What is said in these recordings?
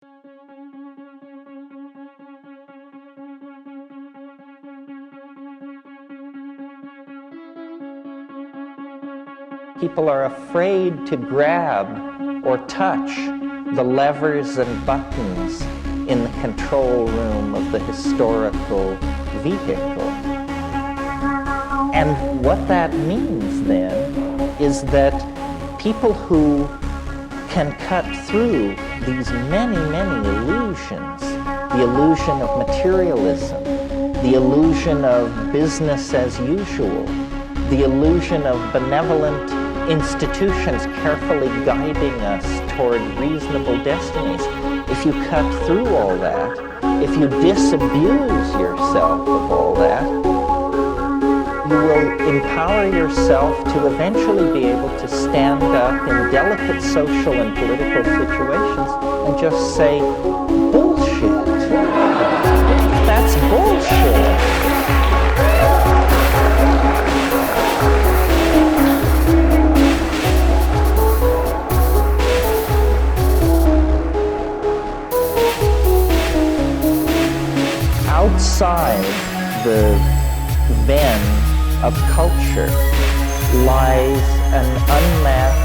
People are afraid to grab or touch the levers and buttons in the control room of the historical vehicle. And what that means then is that people who can cut through these many, many illusions, the illusion of materialism, the illusion of business as usual, the illusion of benevolent institutions carefully guiding us toward reasonable destinies. If you cut through all that, if you disabuse yourself of all that, you will empower yourself to eventually be able to stand up in delicate social and political situations and just say, bullshit. That's bullshit. Outside the then of culture lies an unmapped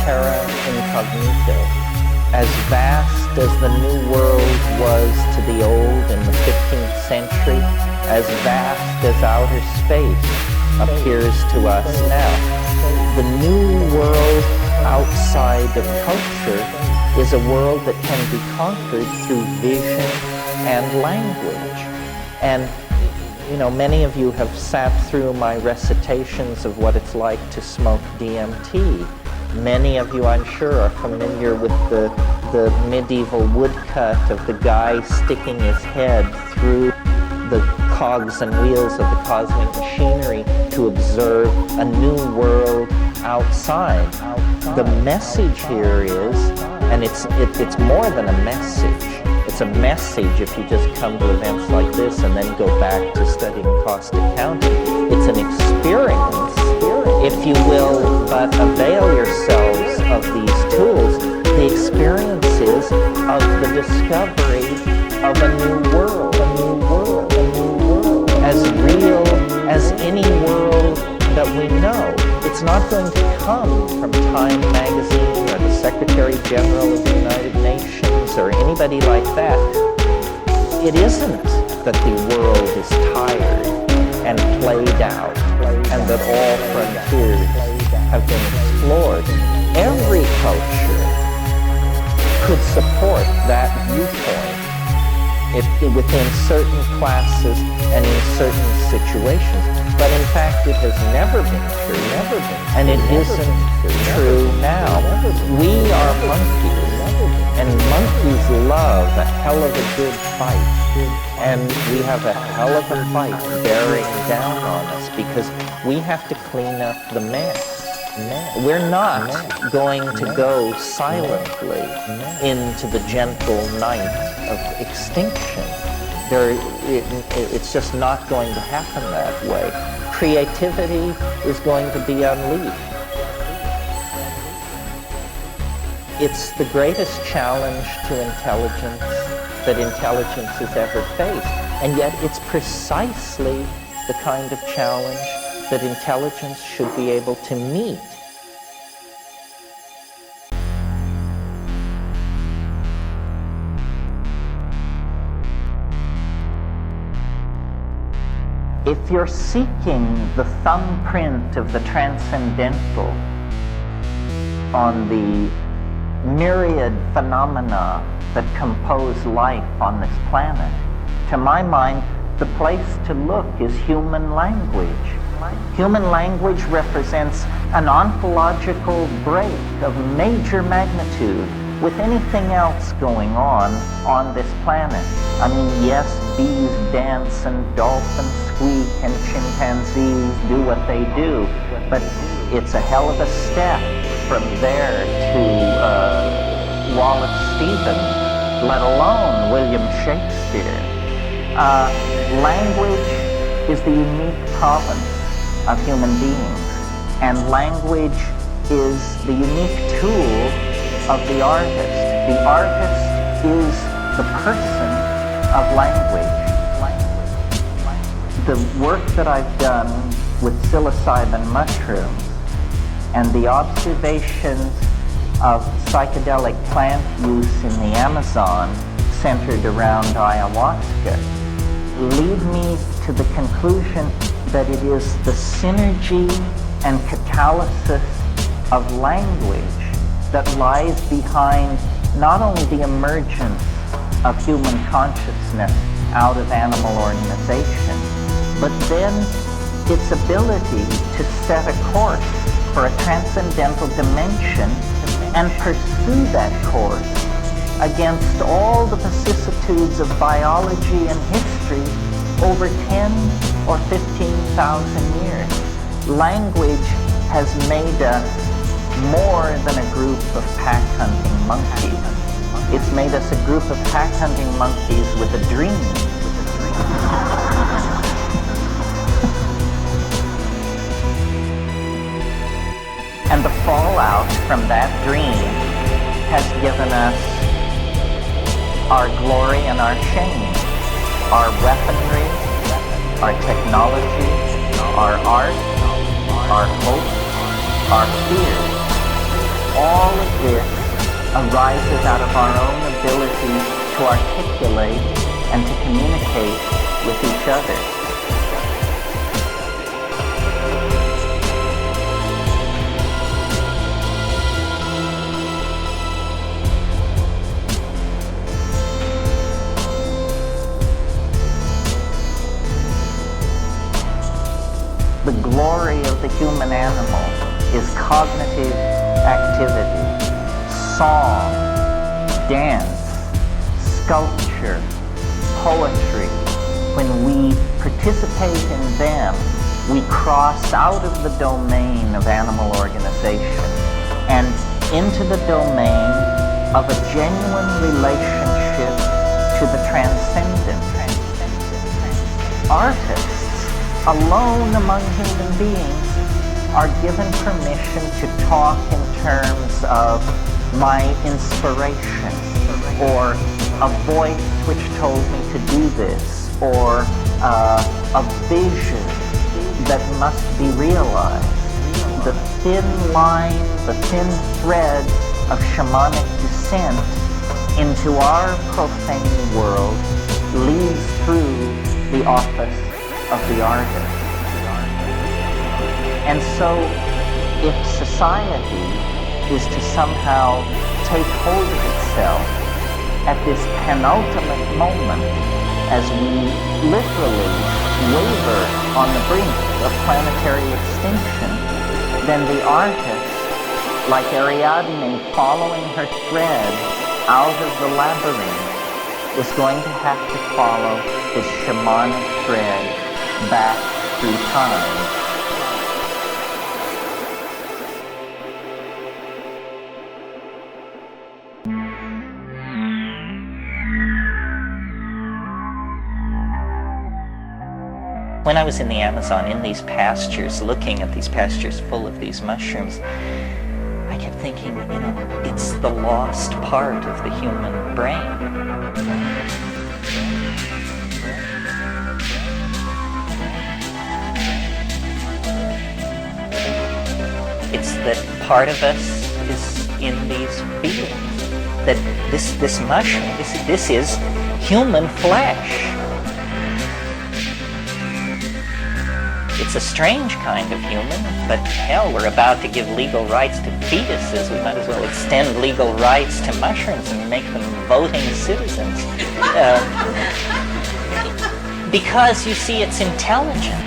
Terra Incognito, as vast as the New World was to the old in the 15th century, as vast as outer space appears to us now. The New World outside of culture is a world that can be conquered through vision and language. And you know, many of you have sat through my recitations of what it's like to smoke DMT. Many of you, I'm sure, are familiar with the medieval woodcut of the guy sticking his head through the cogs and wheels of the cosmic machinery to observe a new world outside. The message here is, and it's more than a message. It's a message if you just come to events like this and then go back to studying cost accounting. It's an experience, if you will, but avail yourselves of these tools. The experiences of the discovery of a new world, a new world, a new world, as real as any world that we know. It's not going to come from Time magazine or the Secretary General of the United Nations or anybody like that. It isn't that the world is tired and played out and that all frontiers have been explored. Every culture could support that viewpoint within certain classes and in certain situations. But in fact, it has never been true, and it isn't true now. We are monkeys, and monkeys love a hell of a good fight, and we have a hell of a fight bearing down on us because we have to clean up the mess. We're not going to go silently into the gentle night of extinction. It's just not going to happen that way. Creativity is going to be unleashed. It's the greatest challenge to intelligence that intelligence has ever faced. And yet it's precisely the kind of challenge that intelligence should be able to meet. If you're seeking the thumbprint of the transcendental on the myriad phenomena that compose life on this planet, to my mind, the place to look is human language. Human language represents an ontological break of major magnitude with anything else going on this planet. I mean, yes, bees dance and dolphins squeak and chimpanzees do what they do, but it's a hell of a step from there to Wallace Stevens, let alone William Shakespeare. Language is the unique province of human beings, and language is the unique tool of the artist. The artist is the person of language. The work that I've done with psilocybin mushrooms and the observations of psychedelic plant use in the Amazon centered around ayahuasca lead me to the conclusion that it is the synergy and catalysis of language that lies behind not only the emergence of human consciousness out of animal organization, but then its ability to set a course for a transcendental dimension and pursue that course against all the vicissitudes of biology and history over 10 or 15,000 years. Language has made us more than a group of pack-hunting monkeys. It's made us a group of pack-hunting monkeys with a dream. And the fallout from that dream has given us our glory and our shame, our weaponry, our technology, our art, our hope, our fear. All of this arises out of our own ability to articulate and to communicate with each other. The glory of the human animal is cognitive activity, song, dance, sculpture, poetry. When we participate in them, we cross out of the domain of animal organization and into the domain of a genuine relationship to the transcendent. Artists, alone among human beings, are given permission to talk in terms of my inspiration, or a voice which told me to do this, or a vision that must be realized. The thin line, the thin thread of shamanic descent into our profane world leads through the office of the artist. And so, if society is to somehow take hold of itself at this penultimate moment, as we literally waver on the brink of planetary extinction, then the artist, like Ariadne following her thread out of the labyrinth, is going to have to follow his shamanic thread back through time. When I was in the Amazon, in these pastures, looking at these pastures full of these mushrooms, I kept thinking, it's the lost part of the human brain. It's that part of us is in these fields. That this mushroom, this is human flesh. It's a strange kind of human, but hell, we're about to give legal rights to fetuses. We might as well extend legal rights to mushrooms and make them voting citizens. Because, you see, it's intelligent.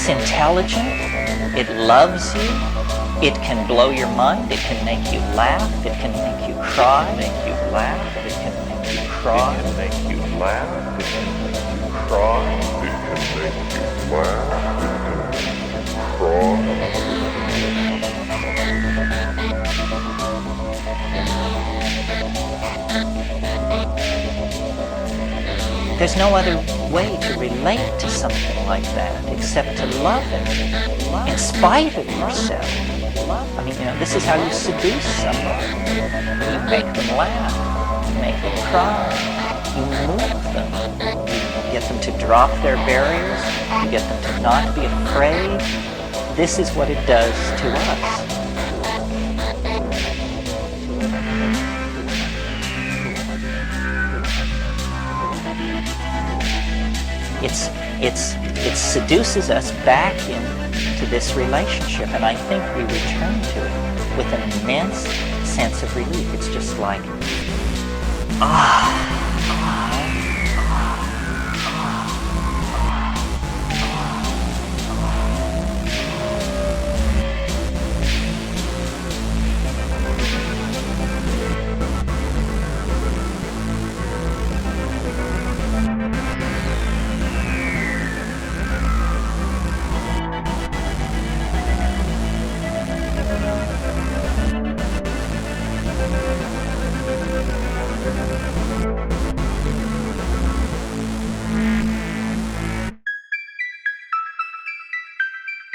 It's intelligent, it loves you, it can blow your mind, it can make you laugh, it can make you cry, it can make you laugh, it can make you cry, it can make you laugh, it can make you cry, it can make you laugh, it can make you cry. There's no other way to relate to something like that except to love it in spite of yourself. I mean, this is how you seduce someone. You make them laugh, you make them cry, you move them, you get them to drop their barriers, you get them to not be afraid. This is what it does to us. It seduces us back into this relationship, and I think we return to it with an immense sense of relief. It's just like,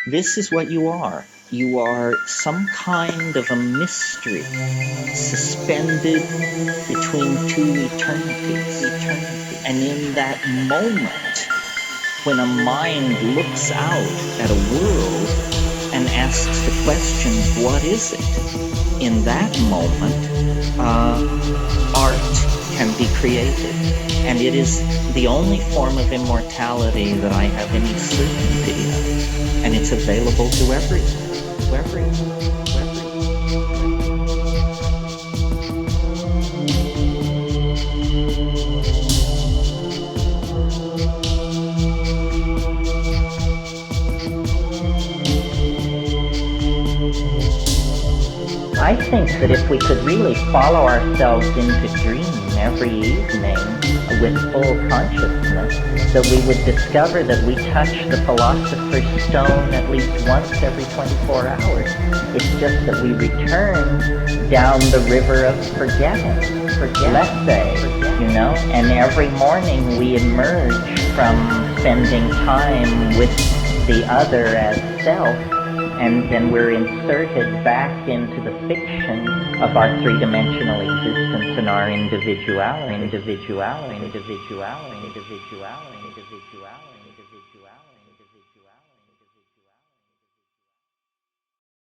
this is what you are. You are some kind of a mystery suspended between two eternities. And in that moment, when a mind looks out at a world and asks the question, what is it? In that moment, art can be created. And it is the only form of immortality that I have any certainty of. And it's available to everyone. I think that if we could really follow ourselves into dream every evening with full consciousness, that we would discover that we touch the philosopher's stone at least once every 24 hours. It's just that we return down the river of forgetting, let's say, and every morning we emerge from spending time with the other as self, and then we're inserted back into the fiction of our three-dimensional existence and our individuality.